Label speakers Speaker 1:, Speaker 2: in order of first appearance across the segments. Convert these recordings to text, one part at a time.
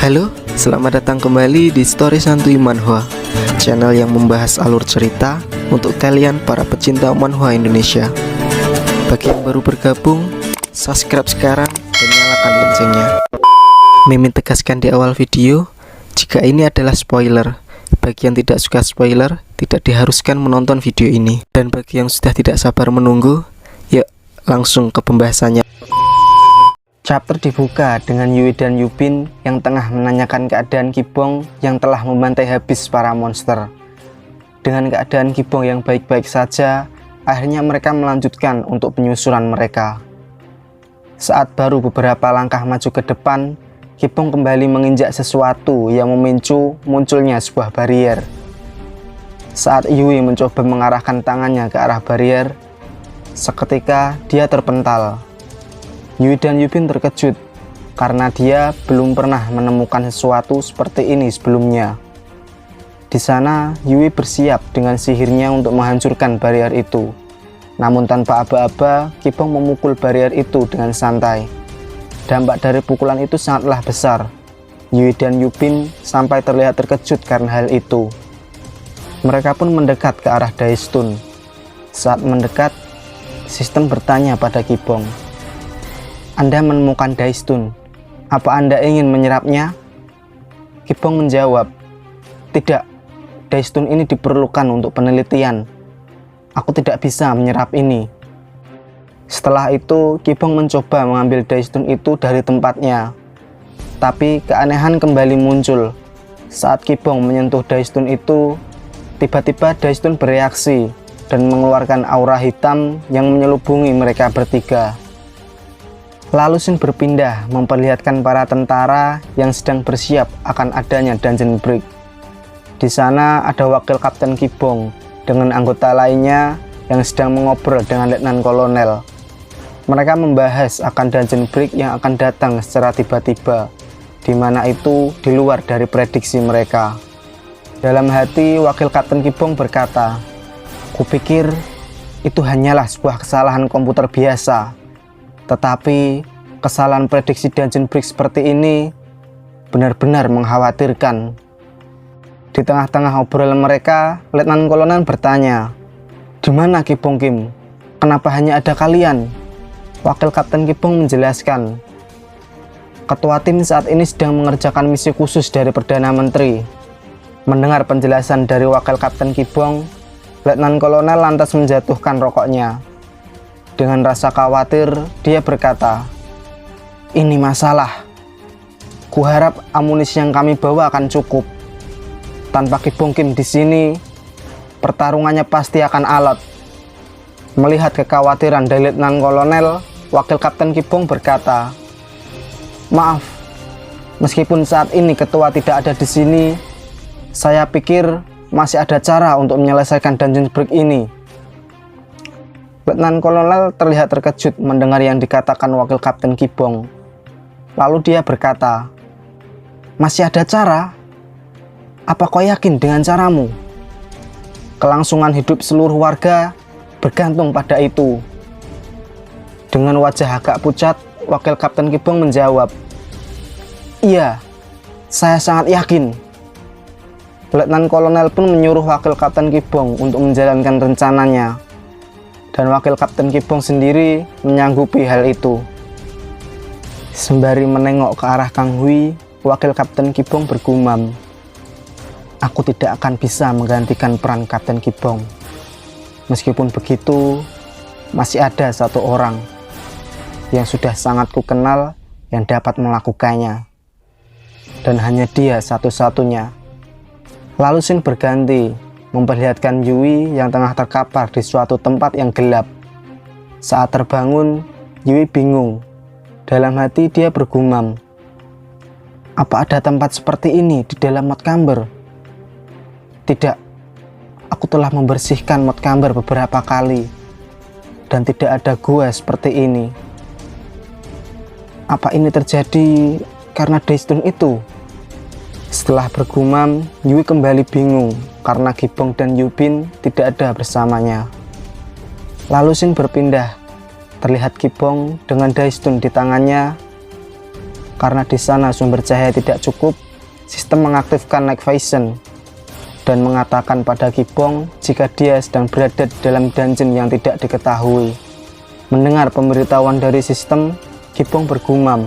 Speaker 1: Halo, selamat datang kembali di Story Santuy Manhwa, channel yang membahas alur cerita untuk kalian para pecinta manhwa Indonesia. Bagi yang baru bergabung, subscribe sekarang dan nyalakan loncengnya. Mimin tegaskan di awal video, jika ini adalah spoiler. Bagi yang tidak suka spoiler, tidak diharuskan menonton video ini. Dan bagi yang sudah tidak sabar menunggu, yuk langsung ke pembahasannya. Chapter dibuka dengan Yui dan Yubin yang tengah menanyakan keadaan Kibong yang telah membantai habis para monster. Dengan keadaan Kibong yang baik-baik saja, akhirnya mereka melanjutkan untuk penyusuran mereka. Saat baru beberapa langkah maju ke depan, Kibong kembali menginjak sesuatu yang memicu munculnya sebuah barier. Saat Yui mencoba mengarahkan tangannya ke arah barier, seketika dia terpental. Yui dan Yubin terkejut karena dia belum pernah menemukan sesuatu seperti ini sebelumnya. Di sana, Yui bersiap dengan sihirnya untuk menghancurkan barier itu. Namun tanpa aba-aba, Kibong memukul barier itu dengan santai. Dampak dari pukulan itu sangatlah besar. Yui dan Yubin sampai terlihat terkejut karena hal itu. Mereka pun mendekat ke arah Daistun. Saat mendekat, sistem bertanya pada Kibong, "Anda menemukan Daistun. Apa Anda ingin menyerapnya?" Kibong menjawab, "Tidak, Daistun ini diperlukan untuk penelitian. Aku tidak bisa menyerap ini." Setelah itu, Kibong mencoba mengambil Daistun itu dari tempatnya. Tapi keanehan kembali muncul. Saat Kibong menyentuh Daistun itu, tiba-tiba Daistun bereaksi dan mengeluarkan aura hitam yang menyelubungi mereka bertiga. Lalu Shin berpindah memperlihatkan para tentara yang sedang bersiap akan adanya dungeon break. Di sana ada wakil Kapten Kibong dengan anggota lainnya yang sedang mengobrol dengan Letnan Kolonel. Mereka membahas akan dungeon break yang akan datang secara tiba-tiba, di mana itu di luar dari prediksi mereka. Dalam hati, wakil Kapten Kibong berkata, "Kupikir itu hanyalah sebuah kesalahan komputer biasa. Tetapi kesalahan prediksi dungeon break seperti ini benar-benar mengkhawatirkan." Di tengah-tengah obrolan mereka, Letnan Kolonel bertanya, "Di mana Kibong Kim? Kenapa hanya ada kalian?" Wakil Kapten Kibong menjelaskan, "Ketua tim saat ini sedang mengerjakan misi khusus dari Perdana Menteri." Mendengar penjelasan dari wakil Kapten Kibong, Letnan Kolonel lantas menjatuhkan rokoknya. Dengan rasa khawatir, dia berkata, "Ini masalah. Kuharap amunisi yang kami bawa akan cukup. Tanpa Kibong Kim di sini, pertarungannya pasti akan alot." Melihat kekhawatiran dari Letnan Kolonel, wakil Kapten Kibong berkata, "Maaf, meskipun saat ini ketua tidak ada di sini, saya pikir masih ada cara untuk menyelesaikan dungeon break ini." Letnan Kolonel terlihat terkejut mendengar yang dikatakan wakil Kapten Kibong. Lalu dia berkata, "Masih ada cara? Apa kau yakin dengan caramu? Kelangsungan hidup seluruh warga bergantung pada itu." Dengan wajah agak pucat, wakil Kapten Kibong menjawab, "Iya, saya sangat yakin." Letnan Kolonel pun menyuruh wakil Kapten Kibong untuk menjalankan rencananya. Dan wakil Kapten Kibong sendiri menyanggupi hal itu. Sembari menengok ke arah Kang Hui, wakil Kapten Kibong bergumam, "Aku tidak akan bisa menggantikan peran Kapten Kibong. Meskipun begitu, masih ada satu orang yang sudah sangat kukenal yang dapat melakukannya. Dan hanya dia satu-satunya." Lalu Shin berganti memperlihatkan Yui yang tengah terkapar di suatu tempat yang gelap. Saat terbangun, Yui bingung. Dalam hati dia bergumam, "Apa ada tempat seperti ini di dalam Mod Camber? Tidak, aku telah membersihkan Mod Camber beberapa kali dan tidak ada gua seperti ini. Apa ini terjadi karena Daistun itu?" Setelah bergumam, Yui kembali bingung karena Kibong dan Yubin tidak ada bersamanya. Lalu Shin berpindah. Terlihat Kibong dengan Daistun di tangannya
Speaker 2: Karena di sana sumber cahaya tidak cukup, sistem mengaktifkan night vision dan mengatakan pada Kibong jika dia sedang berada di dalam dungeon yang tidak diketahui. Mendengar pemberitahuan dari sistem, Kibong bergumam,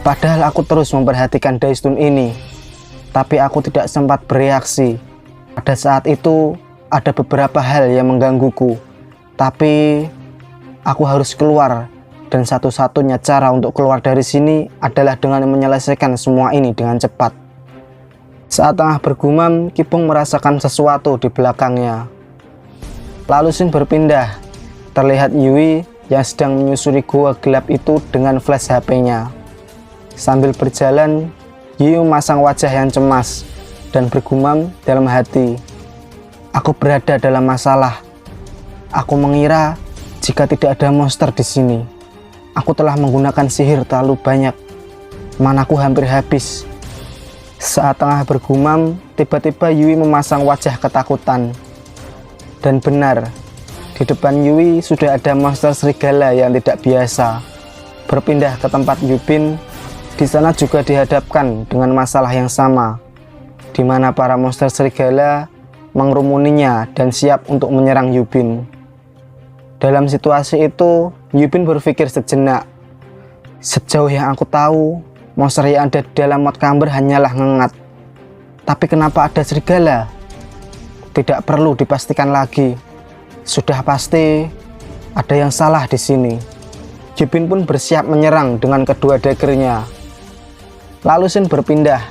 Speaker 2: "Padahal aku terus memperhatikan Daistun ini, tapi aku tidak sempat bereaksi. Pada saat itu, ada beberapa hal yang menggangguku, tapi aku harus keluar. Dan satu-satunya cara untuk keluar dari sini adalah dengan menyelesaikan semua ini dengan cepat." Saat tengah bergumam, Kibong merasakan sesuatu di belakangnya. Lalu Shin berpindah. Terlihat Yui yang sedang menyusuri gua gelap itu dengan flash HP-nya. Sambil berjalan, Yui memasang wajah yang cemas dan bergumam dalam hati, "Aku berada dalam masalah. Aku mengira jika tidak ada monster di sini. Aku telah menggunakan sihir terlalu banyak. Manaku hampir habis." Saat tengah bergumam, tiba-tiba Yui memasang wajah ketakutan. Dan benar, di depan Yui sudah ada monster serigala yang tidak biasa. Berpindah ke tempat Yubin, di sana juga dihadapkan dengan masalah yang sama, di mana para monster serigala mengerumuninya dan siap untuk menyerang Yubin. Dalam situasi itu, Yubin berpikir sejenak. Sejauh yang aku tahu, monster yang ada di dalam Mount Camber hanyalah ngengat. Tapi kenapa ada serigala? Tidak perlu dipastikan lagi. Sudah pasti ada yang salah di sini. Yubin pun bersiap menyerang dengan kedua daggernya. Lalu Shin berpindah.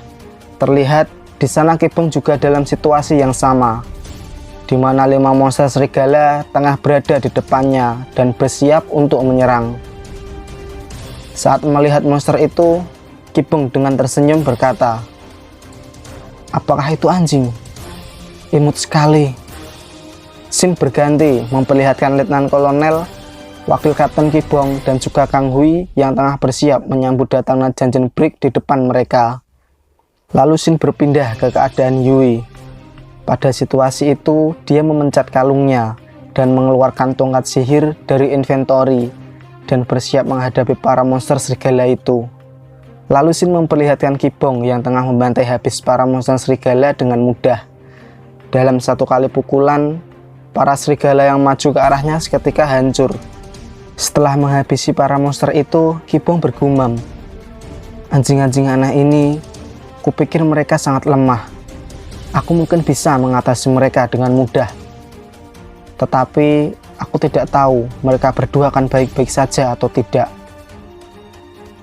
Speaker 2: Terlihat di sana Kibong juga dalam situasi yang sama, di mana 5 monster serigala tengah berada di depannya dan bersiap untuk menyerang. Saat melihat monster itu, Kibong dengan tersenyum berkata, "Apakah itu anjing? Imut sekali." Shin berganti memperlihatkan Letnan Kolonel, Wakil Kapten Kibong, dan juga Kang Hui yang tengah bersiap menyambut datangnya Dungeon Break di depan mereka. Lalu Shin berpindah ke keadaan Yui. Pada situasi itu, dia memencet kalungnya dan mengeluarkan tongkat sihir dari inventory dan bersiap menghadapi para monster serigala itu. Lalu Shin memperlihatkan Kibong yang tengah membantai habis para monster serigala dengan mudah. Dalam satu kali pukulan, para serigala yang maju ke arahnya seketika hancur. Setelah menghabisi para monster itu, Kibong bergumam, "Anjing-anjing aneh ini, kupikir mereka sangat lemah. Aku mungkin bisa mengatasi mereka dengan mudah. Tetapi aku tidak tahu mereka berdua akan baik-baik saja atau tidak."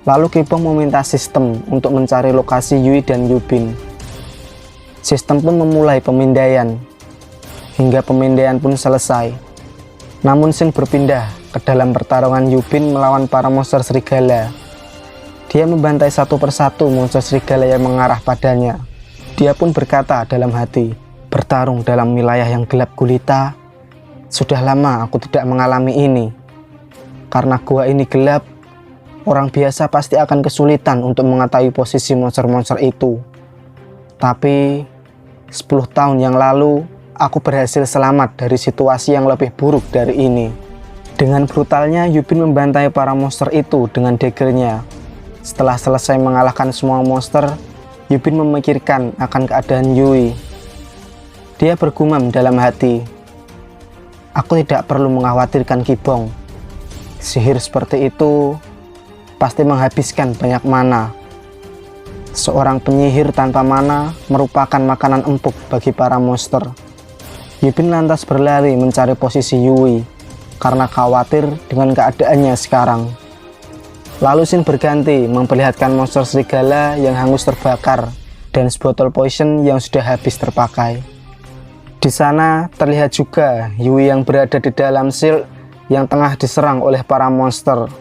Speaker 2: Lalu Kibong meminta sistem untuk mencari lokasi Yui dan Yubin. Sistem pun memulai pemindaian, hingga pemindaian pun selesai. Namun Shin berpindah ke dalam pertarungan Yubin melawan para monster serigala. Dia membantai satu persatu monster serigala yang mengarah padanya. Dia pun berkata dalam hati, "Bertarung dalam wilayah yang gelap gulita, sudah lama aku tidak mengalami ini. Karena gua ini gelap, orang biasa pasti akan kesulitan untuk mengetahui posisi monster-monster itu. Tapi 10 tahun yang lalu, aku berhasil selamat dari situasi yang lebih buruk dari ini." Dengan brutalnya, Yubin membantai para monster itu dengan daggernya. Setelah selesai mengalahkan semua monster, Yubin memikirkan akan keadaan Yui. Dia bergumam dalam hati, "Aku tidak perlu mengkhawatirkan Kibong. Sihir seperti itu pasti menghabiskan banyak mana. Seorang penyihir tanpa mana merupakan makanan empuk bagi para monster." Yubin lantas berlari mencari posisi Yui karena khawatir dengan keadaannya sekarang. Lalu Shin berganti memperlihatkan monster serigala yang hangus terbakar dan sebotol poison yang sudah habis terpakai. Di sana terlihat juga Yui yang berada di dalam shield yang tengah diserang oleh para monster.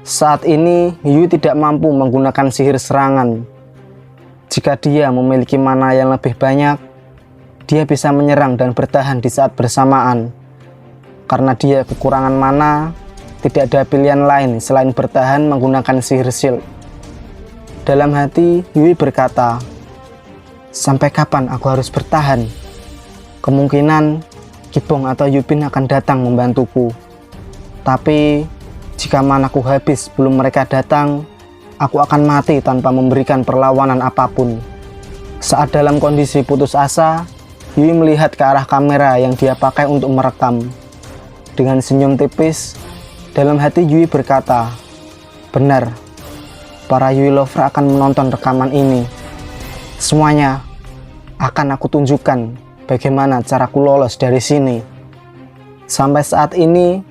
Speaker 2: Saat ini Yui tidak mampu menggunakan sihir serangan. Jika dia memiliki mana yang lebih banyak, dia bisa menyerang dan bertahan di saat bersamaan. Karena dia kekurangan mana, tidak ada pilihan lain selain bertahan menggunakan sihir shield. Dalam hati, Yui berkata, "Sampai kapan aku harus bertahan? Kemungkinan Kibong atau Yubin akan datang membantuku. Tapi jika manaku habis sebelum mereka datang, aku akan mati tanpa memberikan perlawanan apapun. Saat dalam kondisi putus asa, Yui melihat ke arah kamera yang dia pakai untuk merekam. Dengan senyum tipis, dalam hati Yui berkata, "Benar, para Yui lover akan menonton rekaman ini. Semuanya akan aku tunjukkan bagaimana caraku lolos dari sini." Sampai saat ini,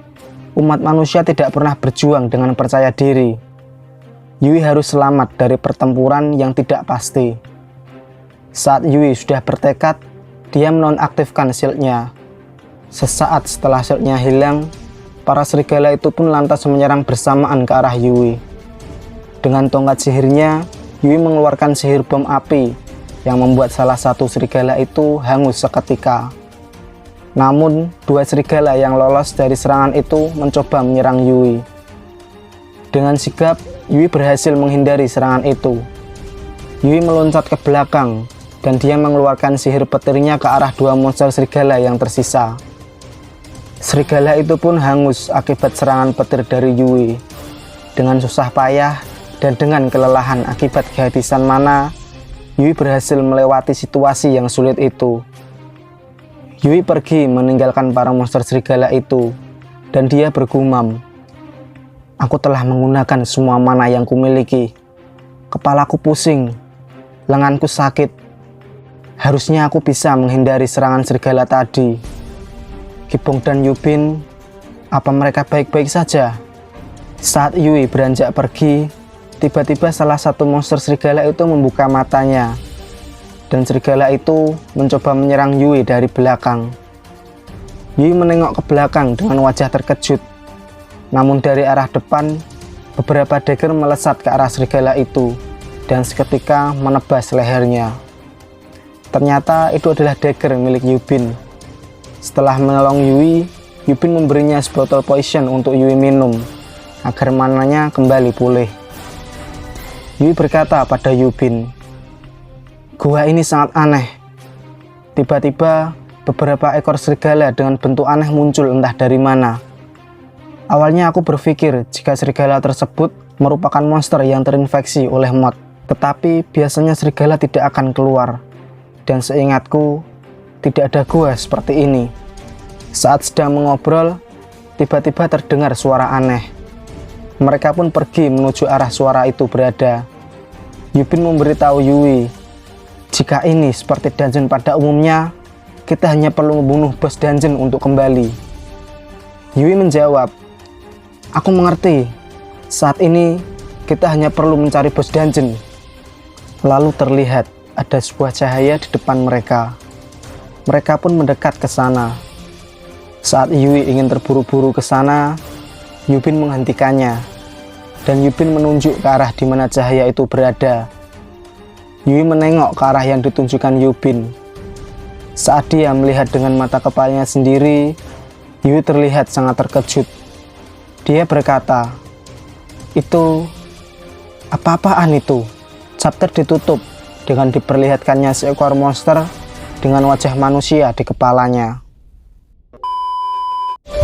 Speaker 2: umat manusia tidak pernah berjuang dengan percaya diri. Yui harus selamat dari pertempuran yang tidak pasti. Saat Yui sudah bertekad, dia menonaktifkan shieldnya. Sesaat setelah shieldnya hilang, para serigala itu pun lantas menyerang bersamaan ke arah Yui. Dengan tongkat sihirnya, Yui mengeluarkan sihir bom api yang membuat salah satu serigala itu hangus seketika. Namun, dua serigala yang lolos dari serangan itu mencoba menyerang Yui. Dengan sigap, Yui berhasil menghindari serangan itu. Yui meloncat ke belakang dan dia mengeluarkan sihir petirnya ke arah dua monster serigala yang tersisa. Serigala itu pun hangus akibat serangan petir dari Yui. Dengan susah payah dan dengan kelelahan akibat kehabisan mana, Yui berhasil melewati situasi yang sulit itu. Yui pergi meninggalkan para monster serigala itu, dan dia bergumam, "Aku telah menggunakan semua mana yang kumiliki. Kepalaku pusing, lenganku sakit. Harusnya aku bisa menghindari serangan serigala tadi. Gibong dan Yubin, apa mereka baik-baik saja?" Saat Yui beranjak pergi, tiba-tiba salah satu monster serigala itu membuka matanya. Dan serigala itu mencoba menyerang Yui dari belakang. Yui menengok ke belakang dengan wajah terkejut. Namun dari arah depan, beberapa dagger melesat ke arah serigala itu dan seketika menebas lehernya. Ternyata itu adalah dagger milik Yubin. Setelah menolong Yui, Yubin memberinya sebotol poison untuk Yui minum agar mananya kembali pulih. Yui berkata pada Yubin, "Gua ini sangat aneh. Tiba-tiba beberapa ekor serigala dengan bentuk aneh muncul entah dari mana. Awalnya aku berpikir jika serigala tersebut merupakan monster yang terinfeksi oleh mod, tetapi biasanya serigala tidak akan keluar. Dan seingatku, tidak ada gua seperti ini." Saat sedang mengobrol, tiba-tiba terdengar suara aneh. Mereka pun pergi menuju arah suara itu berada. Yubin memberitahu Yui, "Jika ini seperti dungeon pada umumnya, kita hanya perlu membunuh bos dungeon untuk kembali." Yui menjawab, "Aku mengerti. Saat ini kita hanya perlu mencari bos dungeon." Lalu terlihat ada sebuah cahaya di depan mereka. Mereka pun mendekat ke sana. Saat Yui ingin terburu-buru ke sana, Yubin menghentikannya, dan Yubin menunjuk ke arah di mana cahaya itu berada. Yui menengok ke arah yang ditunjukkan Yubin. Saat dia melihat dengan mata kepalanya sendiri, Yui terlihat sangat terkejut. Dia berkata, "Itu apa-apaan itu?" Chapter ditutup dengan diperlihatkannya seekor monster dengan wajah manusia di kepalanya.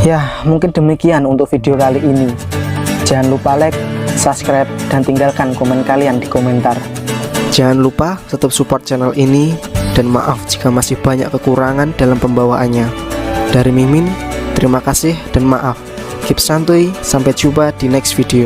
Speaker 2: Ya, mungkin demikian untuk video kali ini. Jangan lupa like, subscribe, dan tinggalkan komen kalian di komentar.
Speaker 1: Jangan lupa tetap support channel ini, dan maaf jika masih banyak kekurangan dalam pembawaannya. Dari Mimin, terima kasih dan maaf. Keep santuy, sampai jumpa di next video.